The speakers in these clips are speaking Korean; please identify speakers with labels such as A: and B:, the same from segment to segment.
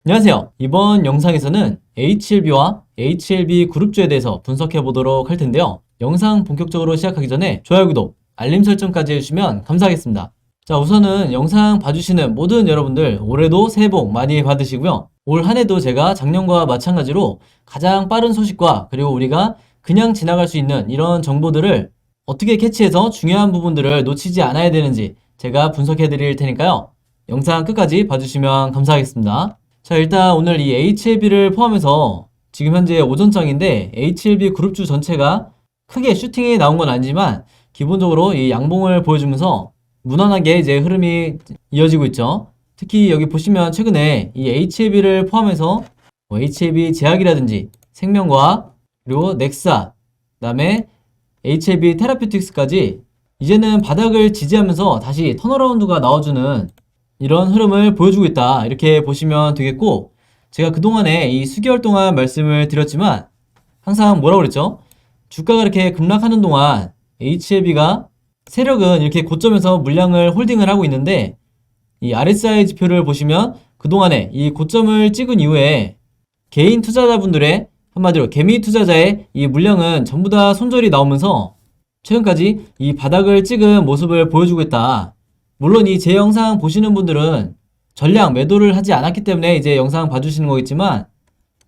A: 안녕하세요. 이번 영상에서는 HLB와 HLB 그룹주에 대해서 분석해 보도록 할 텐데요. 영상 본격적으로 시작하기 전에 좋아요, 구독, 알림 설정까지 해주시면 감사하겠습니다. 자, 우선은 영상 봐주시는 모든 여러분들 올해도 새해 복 많이 받으시고요. 올 한 해도 제가 작년과 마찬가지로 가장 빠른 소식과 그리고 우리가 그냥 지나갈 수 있는 이런 정보들을 어떻게 캐치해서 중요한 부분들을 놓치지 않아야 되는지 제가 분석해 드릴 테니까요. 영상 끝까지 봐주시면 감사하겠습니다. 자, 일단 오늘 이 HLB를 포함해서 지금 현재 오전장인데 HLB 그룹주 전체가 크게 슈팅이 나온 건 아니지만 기본적으로 이 양봉을 보여주면서 무난하게 이제 흐름이 이어지고 있죠. 특히 여기 보시면 최근에 이 HLB를 포함해서 HLB 제약이라든지 생명과학 그리고 넥사 그다음에 HLB 테라퓨틱스까지 이제는 바닥을 지지하면서 다시 턴어라운드가 나와주는 이런 흐름을 보여주고 있다, 이렇게 보시면 되겠고, 제가 그동안에 이 수개월 동안 말씀을 드렸지만 항상 뭐라고 그랬죠? 주가가 이렇게 급락하는 동안 HLB가 세력은 이렇게 고점에서 물량을 홀딩을 하고 있는데, 이 RSI 지표를 보시면 그동안에 이 고점을 찍은 이후에 개인 투자자분들의, 한마디로 개미 투자자의 이 물량은 전부 다 손절이 나오면서 최근까지 이 바닥을 찍은 모습을 보여주고 있다. 물론 이 제 영상 보시는 분들은 전량 매도를 하지 않았기 때문에 이제 영상 봐주시는 거겠지만,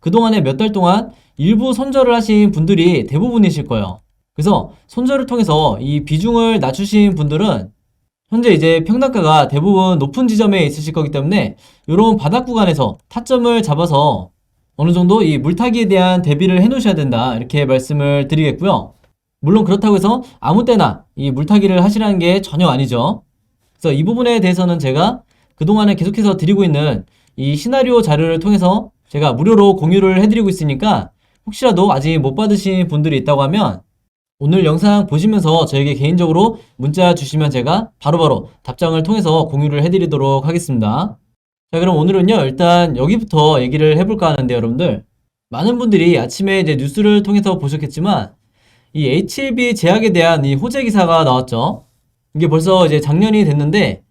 A: 그동안에 몇 달 동안 일부 손절을 하신 분들이 대부분이실 거예요. 그래서 손절을 통해서 이 비중을 낮추신 분들은 현재 이제 평단가가 대부분 높은 지점에 있으실 거기 때문에 이런 바닥 구간에서 타점을 잡아서 어느 정도 이 물타기에 대한 대비를 해 놓으셔야 된다, 이렇게 말씀을 드리겠고요. 물론 그렇다고 해서 아무 때나 이 물타기를 하시라는 게 전혀 아니죠. 그래서 이 부분에 대해서는 제가 그동안에 계속해서 드리고 있는 이 시나리오 자료를 통해서 제가 무료로 공유를 해드리고 있으니까, 혹시라도 아직 못 받으신 분들이 있다고 하면 오늘 영상 보시면서 저에게 개인적으로 문자 주시면 제가 바로바로 답장을 통해서 공유를 해드리도록 하겠습니다. 자, 그럼 오늘은요, 일단 여기부터 얘기를 해볼까 하는데, 여러분들 많은 분들이 아침에 이제 뉴스를 통해서 보셨겠지만 이 HLB 제약에 대한 이 호재 기사가 나왔죠. 이게 벌써 이제 작년이 됐는데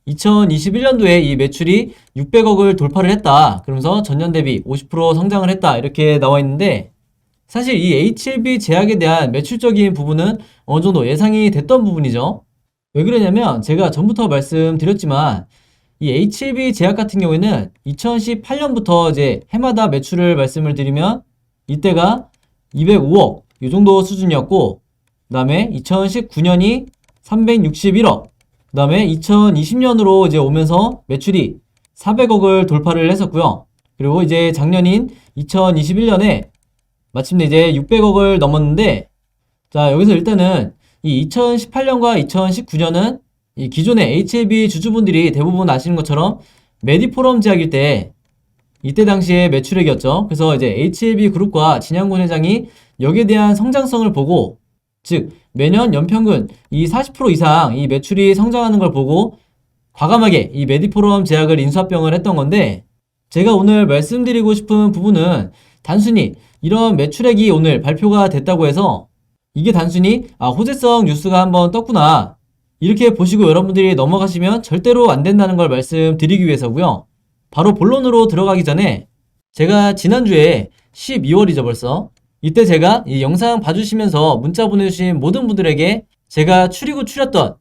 A: 2021년도에 이 매출이 600억을 돌파를 했다, 그러면서 전년 대비 50% 성장을 했다, 이렇게 나와 있는데, 사실 이 HLB 제약에 대한 매출적인 부분은 어느 정도 예상이 됐던 부분이죠. 왜 그러냐면 제가 전부터 말씀드렸지만 이 HLB 제약 같은 경우에는 2018년부터 이제 해마다 매출을 말씀을 드리면 이때가 205억 이 정도 수준이었고, 그 다음에 2019년이 361억, 그 다음에 2020년으로 이제 오면서 매출이 400억을 돌파를 했었고요. 그리고 이제 작년인 2021년에 마침내 이제 600억을 넘었는데, 자, 여기서 일단은 이 2018년과 2019년은 이 기존의 HLB 주주분들이 대부분 아시는 것처럼 메디포럼 제약일 때 이때 당시에 매출액이었죠. 그래서 이제 HLB 그룹과 진양군 회장이 여기에 대한 성장성을 보고, 즉 매년 연평균 이 40% 이상 이 매출이 성장하는 걸 보고 과감하게 이 메디포럼 제약을 인수합병을 했던 건데, 제가 오늘 말씀드리고 싶은 부분은 단순히 이런 매출액이 오늘 발표가 됐다고 해서 이게 단순히 호재성 뉴스가 한번 떴구나, 이렇게 보시고 여러분들이 넘어가시면 절대로 안 된다는 걸 말씀드리기 위해서고요. 바로 본론으로 들어가기 전에 제가 지난주에 12월이죠 벌써, 이때 제가 이 영상 봐주시면서 문자 보내주신 모든 분들에게 제가 추리고 추렸던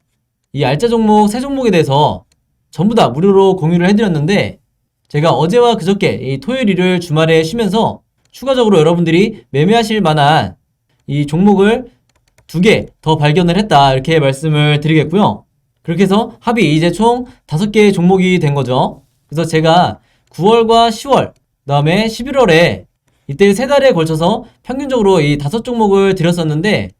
A: 이 알짜 종목 3종목에 대해서 전부 다 무료로 공유를 해드렸는데, 제가 어제와 그저께 이 토요일 일요일 주말에 쉬면서 추가적으로 여러분들이 매매하실 만한 이 종목을 2개 더 발견을 했다, 이렇게 말씀을 드리겠고요. 그렇게 해서 합이 이제 총 5개의 종목이 된 거죠. 그래서 제가 9월과 10월, 그 다음에 11월에 이때 3달에 걸쳐서 평균적으로 이 5종목을 드렸었는데,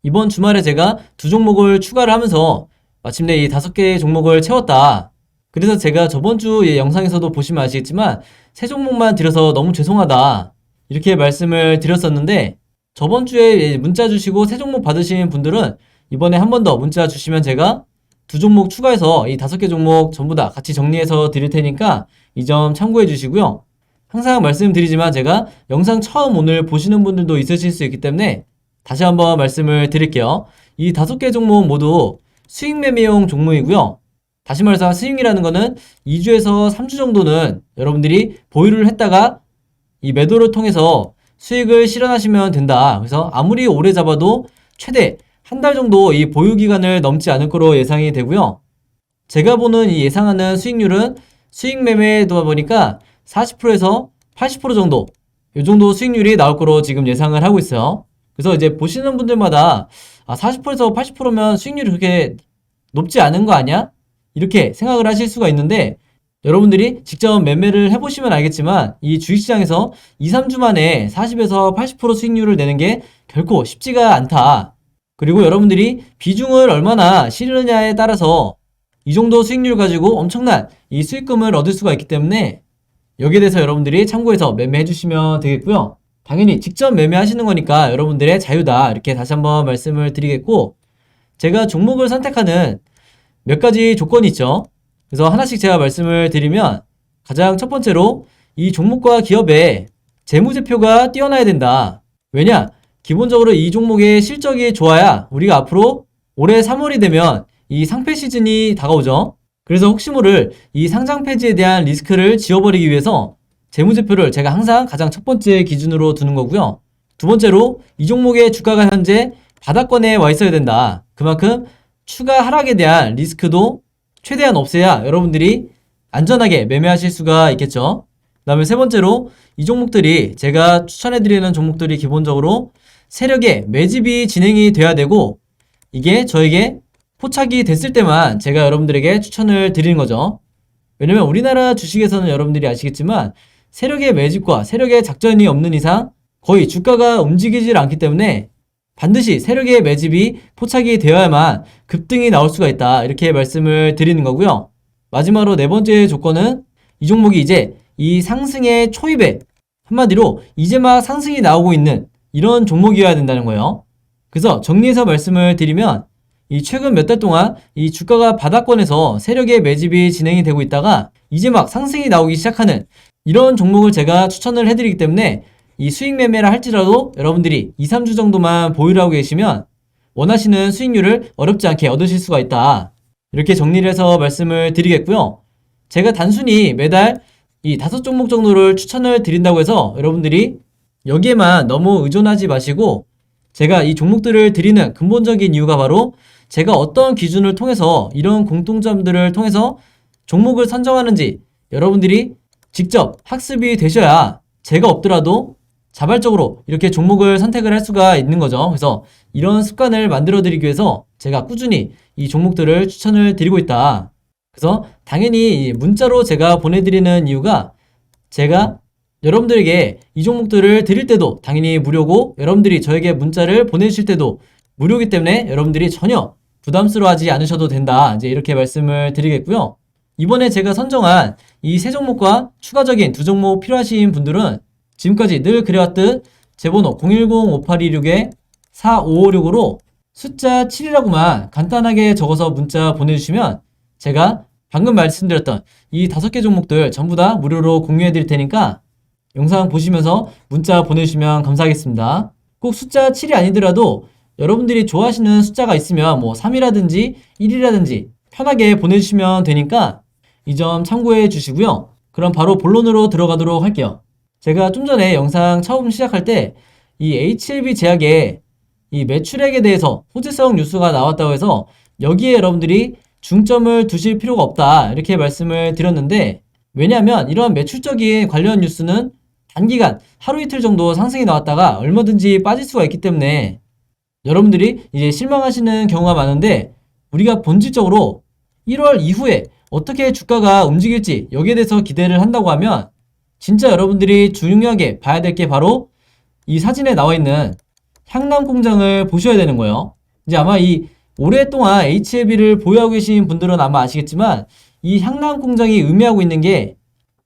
A: 이번 주말에 제가 2종목을 추가를 하면서 마침내 이 5개의 종목을 채웠다. 그래서 제가 저번주 영상에서도 보시면 아시겠지만 3종목만 드려서 너무 죄송하다, 이렇게 말씀을 드렸었는데, 저번주에 문자 주시고 3종목 받으신 분들은 이번에 한 번 더 문자 주시면 제가 2종목 추가해서 이 5개 종목 전부 다 같이 정리해서 드릴 테니까 이 점 참고해 주시고요. 항상 말씀드리지만 제가 영상 처음 오늘 보시는 분들도 있으실 수 있기 때문에 다시 한번 말씀을 드릴게요. 이 5개 종목 모두 수익 매매용 종목이고요. 다시 말해서 스윙이라는 거는 2주에서 3주 정도는 여러분들이 보유를 했다가 이 매도를 통해서 수익을 실현하시면 된다. 그래서 아무리 오래 잡아도 최대 한 달 정도 이 보유 기간을 넘지 않을 거로 예상이 되고요. 제가 보는 이 예상하는 수익률은 수익 매매다 보니까 40%에서 80% 정도, 이 정도 수익률이 나올 거로 지금 예상을 하고 있어요. 그래서 이제 보시는 분들마다 40%에서 80%면 수익률이 그렇게 높지 않은 거 아니야? 이렇게 생각을 하실 수가 있는데, 여러분들이 직접 매매를 해보시면 알겠지만 이 주식시장에서 2, 3주 만에 40에서 80% 수익률을 내는 게 결코 쉽지가 않다. 그리고 여러분들이 비중을 얼마나 실으느냐에 따라서 이 정도 수익률 가지고 엄청난 이 수익금을 얻을 수가 있기 때문에 여기에 대해서 여러분들이 참고해서 매매해 주시면 되겠고요. 당연히 직접 매매하시는 거니까 여러분들의 자유다, 이렇게 다시 한번 말씀을 드리겠고, 제가 종목을 선택하는 몇 가지 조건이 있죠. 그래서 하나씩 제가 말씀을 드리면, 가장 첫 번째로 이 종목과 기업의 재무제표가 뛰어나야 된다. 왜냐? 기본적으로 이 종목의 실적이 좋아야 우리가 앞으로 올해 3월이 되면 이 상패 시즌이 다가오죠. 그래서 혹시 모를 이 상장 폐지에 대한 리스크를 지워버리기 위해서 재무제표를 제가 항상 가장 첫 번째 기준으로 두는 거고요. 두 번째로 이 종목의 주가가 현재 바닥권에 와 있어야 된다. 그만큼 추가 하락에 대한 리스크도 최대한 없애야 여러분들이 안전하게 매매하실 수가 있겠죠. 그 다음에 세 번째로 이 종목들이, 제가 추천해드리는 종목들이 기본적으로 세력의 매집이 진행이 돼야 되고, 이게 저에게 포착이 됐을 때만 제가 여러분들에게 추천을 드리는 거죠. 왜냐면 우리나라 주식에서는 여러분들이 아시겠지만 세력의 매집과 세력의 작전이 없는 이상 거의 주가가 움직이질 않기 때문에 반드시 세력의 매집이 포착이 되어야만 급등이 나올 수가 있다, 이렇게 말씀을 드리는 거고요. 마지막으로 네 번째 조건은 이 종목이 이제 이 상승의 초입에, 한마디로 이제 막 상승이 나오고 있는 이런 종목이어야 된다는 거예요. 그래서 정리해서 말씀을 드리면, 이 최근 몇 달 동안 이 주가가 바닥권에서 세력의 매집이 진행이 되고 있다가 이제 막 상승이 나오기 시작하는 이런 종목을 제가 추천을 해드리기 때문에, 이 수익 매매라 할지라도 여러분들이 2, 3주 정도만 보유를 하고 계시면 원하시는 수익률을 어렵지 않게 얻으실 수가 있다, 이렇게 정리를 해서 말씀을 드리겠고요. 제가 단순히 매달 이 5종목 정도를 추천을 드린다고 해서 여러분들이 여기에만 너무 의존하지 마시고, 제가 이 종목들을 드리는 근본적인 이유가 바로 제가 어떤 기준을 통해서 이런 공통점들을 통해서 종목을 선정하는지 여러분들이 직접 학습이 되셔야 제가 없더라도 자발적으로 이렇게 종목을 선택을 할 수가 있는 거죠. 그래서 이런 습관을 만들어 드리기 위해서 제가 꾸준히 이 종목들을 추천을 드리고 있다. 그래서 당연히 문자로 제가 보내드리는 이유가, 제가 여러분들에게 이 종목들을 드릴 때도 당연히 무료고, 여러분들이 저에게 문자를 보내주실 때도 무료이기 때문에 여러분들이 전혀 부담스러워하지 않으셔도 된다, 이제 이렇게 말씀을 드리겠고요. 이번에 제가 선정한 이 세 종목과 추가적인 두 종목 필요하신 분들은 지금까지 늘 그래왔듯 제 번호 010-5826-4556으로 숫자 7이라고만 간단하게 적어서 문자 보내주시면 제가 방금 말씀드렸던 이 5개 종목들 전부 다 무료로 공유해 드릴 테니까 영상 보시면서 문자 보내주시면 감사하겠습니다. 꼭 숫자 7이 아니더라도 여러분들이 좋아하시는 숫자가 있으면 뭐 3이라든지 1이라든지 편하게 보내주시면 되니까 이 점 참고해 주시고요. 그럼 바로 본론으로 들어가도록 할게요. 제가 좀 전에 영상 처음 시작할 때 이 HLB 제약의 이 매출액에 대해서 호재성 뉴스가 나왔다고 해서 여기에 여러분들이 중점을 두실 필요가 없다, 이렇게 말씀을 드렸는데, 왜냐하면 이런 매출적인 관련 뉴스는 단기간 하루 이틀 정도 상승이 나왔다가 얼마든지 빠질 수가 있기 때문에 여러분들이 이제 실망하시는 경우가 많은데, 우리가 본질적으로 1월 이후에 어떻게 주가가 움직일지 여기에 대해서 기대를 한다고 하면 진짜 여러분들이 중요하게 봐야 될 게 바로 이 사진에 나와 있는 향남 공장을 보셔야 되는 거예요. 이제 아마 이 오랫동안 HLB를 보유하고 계신 분들은 아마 아시겠지만 이 향남 공장이 의미하고 있는 게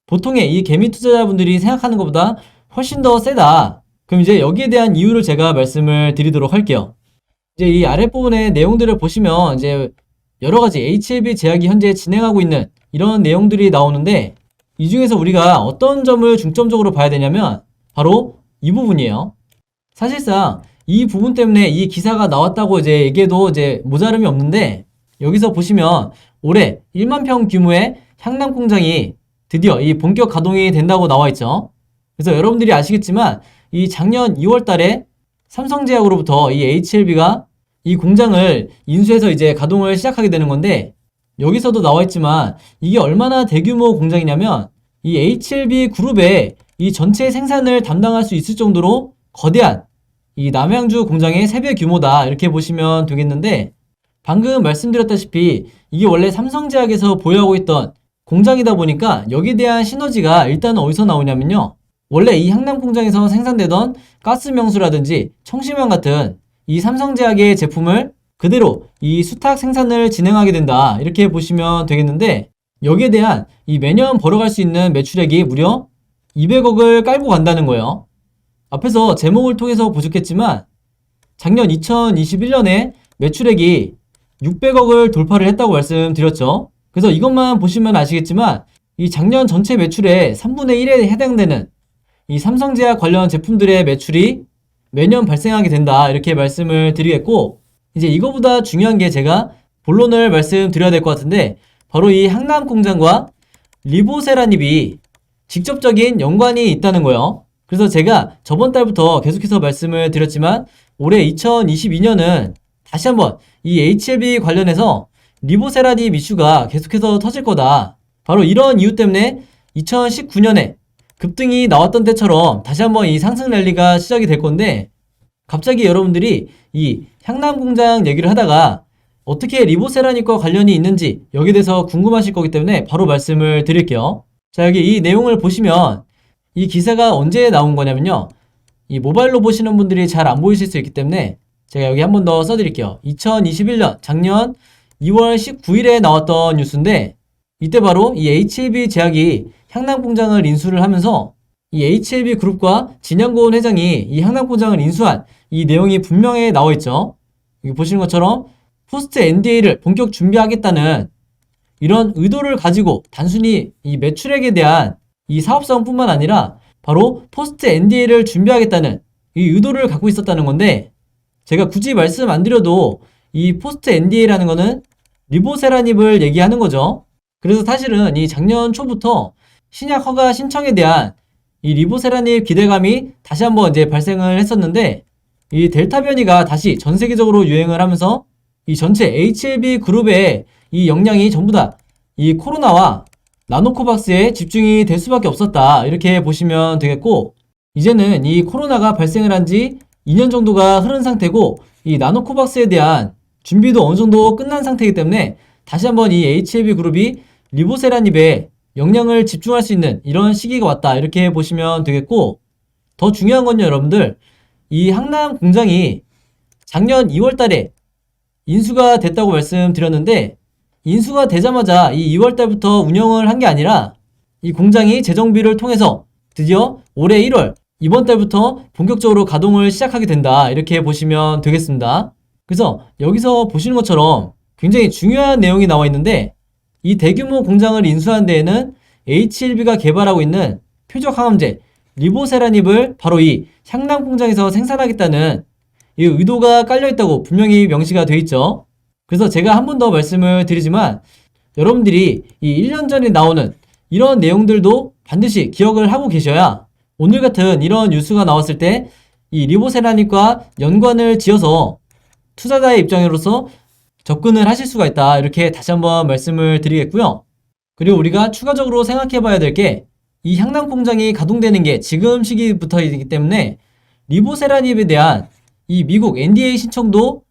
A: 보통의 이 개미 투자자분들이 생각하는 것보다 훨씬 더 세다. 그럼 이제 여기에 대한 이유를 제가 말씀을 드리도록 할게요. 이제 이 아랫부분의 내용들을 보시면 이제 여러 가지 HLB 제약이 현재 진행하고 있는 이런 내용들이 나오는데, 이 중에서 우리가 어떤 점을 중점적으로 봐야 되냐면 바로 이 부분이에요. 사실상 이 부분 때문에 이 기사가 나왔다고 이제 얘기해도 이제 모자름이 없는데, 여기서 보시면 올해 1만 평 규모의 향남 공장이 드디어 이 본격 가동이 된다고 나와 있죠. 그래서 여러분들이 아시겠지만 이 작년 2월 달에 삼성제약으로부터 이 HLB가 이 공장을 인수해서 이제 가동을 시작하게 되는 건데, 여기서도 나와 있지만 이게 얼마나 대규모 공장이냐면 이 HLB 그룹의 이 전체 생산을 담당할 수 있을 정도로 거대한 이 남양주 공장의 3배 규모다 이렇게 보시면 되겠는데, 방금 말씀드렸다시피 이게 원래 삼성제약에서 보유하고 있던 공장이다 보니까 여기에 대한 시너지가 일단 어디서 나오냐면요, 원래 이 향남 공장에서 생산되던 가스명수라든지 청심환 같은 이 삼성제약의 제품을 그대로 이 수탁 생산을 진행하게 된다 이렇게 보시면 되겠는데, 여기에 대한 이 매년 벌어갈 수 있는 매출액이 무려 200억을 깔고 간다는 거예요. 앞에서 제목을 통해서 보셨겠지만 작년 2021년에 매출액이 600억을 돌파를 했다고 말씀드렸죠. 그래서 이것만 보시면 아시겠지만 이 작년 전체 매출의 3분의 1에 해당되는 이 삼성제약 관련 제품들의 매출이 매년 발생하게 된다 이렇게 말씀을 드리겠고, 이제 이거보다 중요한 게 제가 본론을 말씀드려야 될 것 같은데, 바로 이 향남 공장과 리보세라닙이 직접적인 연관이 있다는 거예요. 그래서 제가 저번 달부터 계속해서 말씀을 드렸지만 올해 2022년은 다시 한번 이 HLB 관련해서 리보세라닙 이슈가 계속해서 터질 거다. 바로 이런 이유 때문에 2019년에 급등이 나왔던 때처럼 다시 한번 이 상승 랠리가 시작이 될 건데, 갑자기 여러분들이 이 향남 공장 얘기를 하다가 어떻게 리보세라닙과 관련이 있는지 여기에 대해서 궁금하실 거기 때문에 바로 말씀을 드릴게요. 자, 여기 이 내용을 보시면 이 기사가 언제 나온 거냐면요, 이 모바일로 보시는 분들이 잘 안 보이실 수 있기 때문에 제가 여기 한 번 더 써드릴게요. 2021년 작년 2월 19일에 나왔던 뉴스인데, 이때 바로 이 HLB 제약이 향남 공장을 인수를 하면서 이 HLB 그룹과 진양고은 회장이 이 향남 공장을 인수한 이 내용이 분명히 나와 있죠. 여기 보시는 것처럼 포스트 NDA를 본격 준비하겠다는 이런 의도를 가지고 단순히 이 매출액에 대한 이 사업성뿐만 아니라 바로 포스트 NDA를 준비하겠다는 이 의도를 갖고 있었다는 건데, 제가 굳이 말씀 안 드려도 이 포스트 NDA라는 거는 리보세라닙을 얘기하는 거죠. 그래서 사실은 이 작년 초부터 신약 허가 신청에 대한 이 리보세라닙 기대감이 다시 한번 이제 발생을 했었는데, 이 델타 변이가 다시 전 세계적으로 유행을 하면서 이 전체 HLB 그룹의 이 역량이 전부 다 이 코로나와 나노코박스에 집중이 될 수밖에 없었다 이렇게 보시면 되겠고, 이제는 이 코로나가 발생을 한 지 2년 정도가 흐른 상태고 이 나노코박스에 대한 준비도 어느 정도 끝난 상태이기 때문에 다시 한번 이 HLB 그룹이 리보세라닙에 역량을 집중할 수 있는 이런 시기가 왔다 이렇게 보시면 되겠고, 더 중요한 건요, 여러분들, 이 향남 공장이 작년 2월 달에 인수가 됐다고 말씀드렸는데, 인수가 되자마자 이 2월 달부터 운영을 한 게 아니라 이 공장이 재정비를 통해서 드디어 올해 1월 이번 달부터 본격적으로 가동을 시작하게 된다 이렇게 보시면 되겠습니다. 그래서 여기서 보시는 것처럼 굉장히 중요한 내용이 나와 있는데, 이 대규모 공장을 인수한 데에는 HLB가 개발하고 있는 표적 항암제 리보세라닙을 바로 이 향남 공장에서 생산하겠다는 이 의도가 깔려있다고 분명히 명시가 되어 있죠. 그래서 제가 한 번 더 말씀을 드리지만 여러분들이 이 1년 전에 나오는 이런 내용들도 반드시 기억을 하고 계셔야 오늘 같은 이런 뉴스가 나왔을 때 이 리보세라닙과 연관을 지어서 투자자의 입장으로서 접근을 하실 수가 있다 이렇게 다시 한번 말씀을 드리겠고요. 그리고 우리가 추가적으로 생각해 봐야 될 게, 이 향남 공장이 가동되는 게 지금 시기부터이기 때문에 리보세라닙에 대한 이 미국 NDA 신청도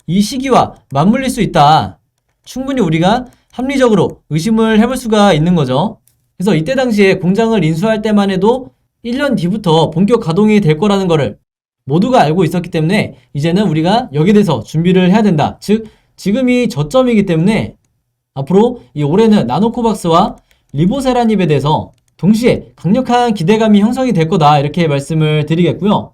A: 이 시기와 맞물릴 수 있다. 충분히 우리가 합리적으로 의심을 해볼 수가 있는 거죠. 그래서 이때 당시에 공장을 인수할 때만 해도 1년 뒤부터 본격 가동이 될 거라는 거를 모두가 알고 있었기 때문에 이제는 우리가 여기에 대해서 준비를 해야 된다. 즉 지금이 저점이기 때문에 앞으로 이 올해는 나노코박스와 리보세라닙에 대해서 동시에 강력한 기대감이 형성이 될 거다 이렇게 말씀을 드리겠고요.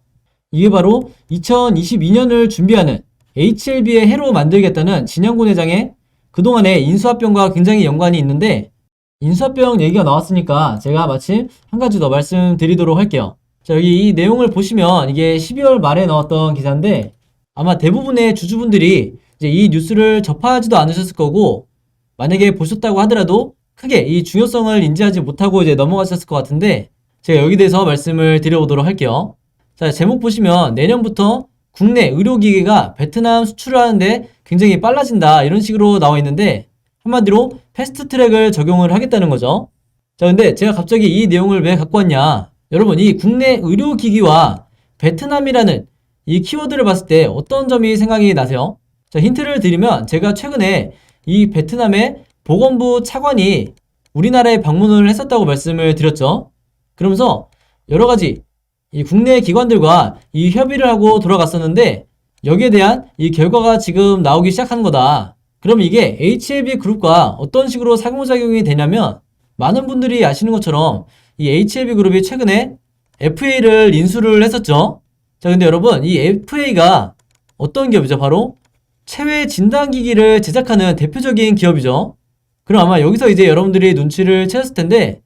A: 이게 바로 2022년을 준비하는 HLB의 해로 만들겠다는 진양곤 회장의 그동안의 인수합병과 굉장히 연관이 있는데, 인수합병 얘기가 나왔으니까 제가 마침 한 가지 더 말씀드리도록 할게요. 자, 여기 이 내용을 보시면 이게 12월 말에 나왔던 기사인데, 아마 대부분의 주주분들이 이제 이 뉴스를 접하지도 않으셨을 거고 만약에 보셨다고 하더라도 크게 이 중요성을 인지하지 못하고 이제 넘어가셨을 것 같은데 제가 여기 대해서 말씀을 드려보도록 할게요. 자, 제목 보시면 내년부터 국내 의료기기가 베트남 수출을 하는데 굉장히 빨라진다 이런 식으로 나와 있는데 한마디로 패스트트랙을 적용을 하겠다는 거죠. 자, 근데 제가 갑자기 이 내용을 왜 갖고 왔냐? 여러분, 이 국내 의료기기와 베트남이라는 이 키워드를 봤을 때 어떤 점이 생각이 나세요? 자, 힌트를 드리면 제가 최근에 이 베트남의 보건부 차관이 우리나라에 방문을 했었다고 말씀을 드렸죠. 그러면서 여러 가지 이 국내 기관들과 이 협의를 하고 돌아갔었는데 여기에 대한 이 결과가 지금 나오기 시작한 거다. 그럼 이게 HLB 그룹과 어떤 식으로 상호작용이 되냐면 많은 분들이 아시는 것처럼 이 HLB 그룹이 최근에 FA를 인수를 했었죠. 자, 근데 여러분 이 FA가 어떤 기업이죠? 바로 체외 진단기기를 제작하는 대표적인 기업이죠. 그럼 아마 여기서 이제 여러분들이 눈치를 채셨을 텐데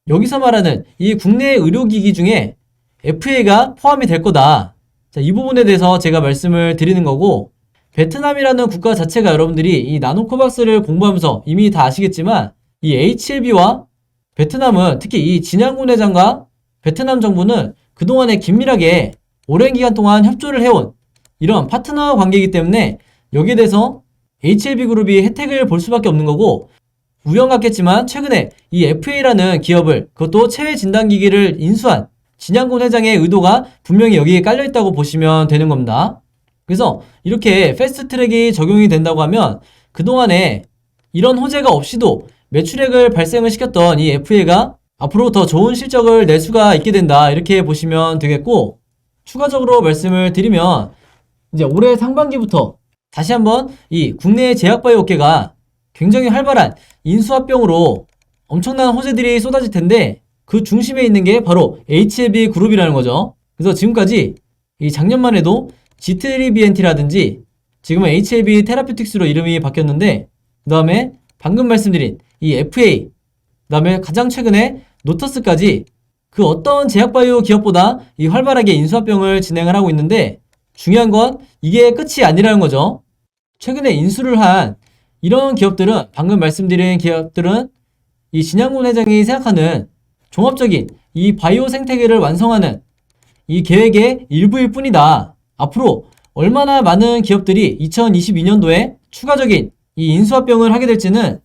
A: 여기서 말하는 이 국내 의료기기 중에 FA가 포함이 될 거다. 자, 이 부분에 대해서 제가 말씀을 드리는 거고 베트남이라는 국가 자체가 여러분들이 이 나노코박스를 공부하면서 이미 다 아시겠지만 이 HLB와 베트남은 특히 이 진양군 회장과 베트남 정부는 그동안에 긴밀하게 오랜 기간 동안 협조를 해온 이런 파트너 관계이기 때문에 여기에 대해서 HLB 그룹이 혜택을 볼 수밖에 없는 거고 우연 같겠지만 최근에 이 FA라는 기업을 그것도 체외 진단기기를 인수한 진양군 회장의 의도가 분명히 여기에 깔려있다고 보시면 되는 겁니다. 그래서 이렇게 패스트트랙이 적용이 된다고 하면 그동안에 이런 호재가 없이도 매출액을 발생을 시켰던 이 FA가 앞으로 더 좋은 실적을 낼 수가 있게 된다 이렇게 보시면 되겠고 추가적으로 말씀을 드리면 이제 올해 상반기부터 다시 한번 이 국내 제약바이오 업계가 굉장히 활발한 인수합병으로 엄청난 호재들이 쏟아질 텐데 그 중심에 있는 게 바로 HLB 그룹이라는 거죠. 그래서 지금까지 이 작년만 해도 G3BNT라든지 지금은 HLB 테라퓨틱스로 이름이 바뀌었는데 그 다음에 방금 말씀드린 이 FA 그 다음에 가장 최근에 노터스까지 그 어떤 제약바이오 기업보다 이 활발하게 인수합병을 진행을 하고 있는데 중요한 건 이게 끝이 아니라는 거죠. 최근에 인수를 한 이런 기업들은 방금 말씀드린 기업들은 이 진양군 회장이 생각하는 종합적인 이 바이오 생태계를 완성하는 이 계획의 일부일 뿐이다. 앞으로 얼마나 많은 기업들이 2022년도에 추가적인 이 인수합병을 하게 될지는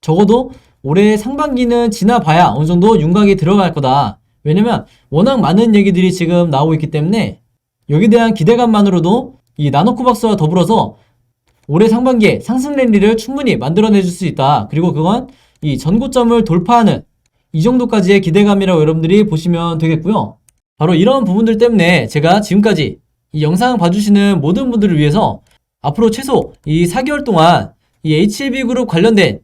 A: 적어도 올해 상반기는 지나봐야 어느 정도 윤곽이 들어갈 거다. 왜냐면 워낙 많은 얘기들이 지금 나오고 있기 때문에 여기에 대한 기대감만으로도 이 나노코박스와 더불어서 올해 상반기에 상승 랠리를 충분히 만들어내줄 수 있다. 그리고 그건 이 전고점을 돌파하는 이 정도까지의 기대감이라고 여러분들이 보시면 되겠고요. 바로 이런 부분들 때문에 제가 지금까지 이 영상 봐주시는 모든 분들을 위해서 앞으로 최소 이 4개월 동안 이 HLB 그룹 관련된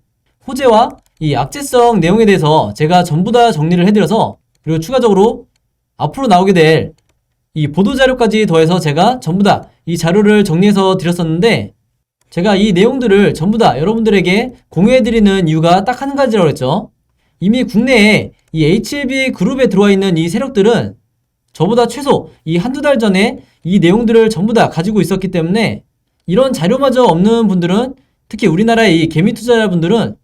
A: 호재와 이 악재성 내용에 대해서 제가 전부 다 정리를 해드려서 그리고 추가적으로 앞으로 나오게 될 이 보도자료까지 더해서 제가 전부 다 이 자료를 정리해서 드렸었는데 제가 이 내용들을 전부 다 여러분들에게 공유해드리는 이유가 딱 한 가지라고 했죠. 이미 국내에 이 HLB 그룹에 들어와 있는 이 세력들은 저보다 최소 이 한두 달 전에 이 내용들을 전부 다 가지고 있었기 때문에 이런 자료마저 없는 분들은 특히 우리나라의 이 개미 투자자분들은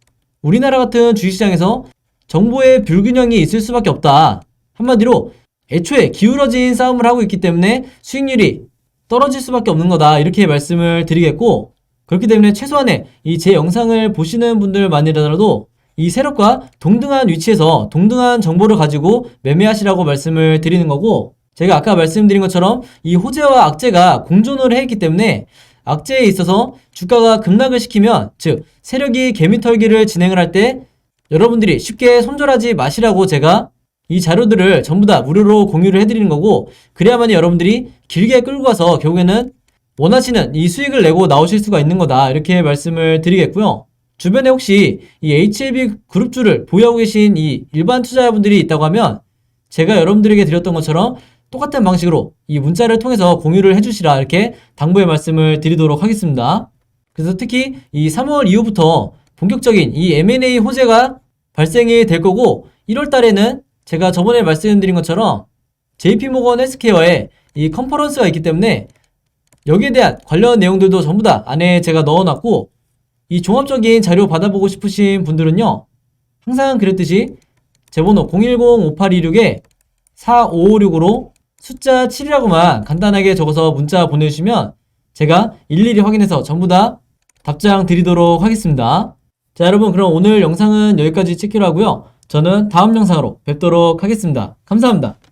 A: 우리나라 같은 주식시장에서 정보의 불균형이 있을 수밖에 없다. 한마디로 애초에 기울어진 싸움을 하고 있기 때문에 수익률이 떨어질 수밖에 없는 거다. 이렇게 말씀을 드리겠고 그렇기 때문에 최소한의 이 제 영상을 보시는 분들만이라도 이 세력과 동등한 위치에서 동등한 정보를 가지고 매매하시라고 말씀을 드리는 거고 제가 아까 말씀드린 것처럼 이 호재와 악재가 공존을 했기 때문에 악재에 있어서 주가가 급락을 시키면 즉 세력이 개미털기를 진행을 할 때 여러분들이 쉽게 손절하지 마시라고 제가 이 자료들을 전부 다 무료로 공유를 해드리는 거고 그래야만이 여러분들이 길게 끌고 가서 결국에는 원하시는 이 수익을 내고 나오실 수가 있는 거다 이렇게 말씀을 드리겠고요. 주변에 혹시 이 HLB 그룹주를 보유하고 계신 이 일반 투자자분들이 있다고 하면 제가 여러분들에게 드렸던 것처럼 똑같은 방식으로 이 문자를 통해서 공유를 해주시라 이렇게 당부의 말씀을 드리도록 하겠습니다. 그래서 특히 이 3월 이후부터 본격적인 이 M&A 호재가 발생이 될 거고 1월 달에는 제가 저번에 말씀드린 것처럼 JP모건 헬스케어에 이 컨퍼런스가 있기 때문에 여기에 대한 관련 내용들도 전부 다 안에 제가 넣어놨고 이 종합적인 자료 받아보고 싶으신 분들은요, 항상 그랬듯이 제 번호 010-5826-4556으로 숫자 7이라고만 간단하게 적어서 문자 보내주시면 제가 일일이 확인해서 전부 다 답장 드리도록 하겠습니다. 자, 여러분, 그럼 오늘 영상은 여기까지 찍기로 하고요. 저는 다음 영상으로 뵙도록 하겠습니다. 감사합니다.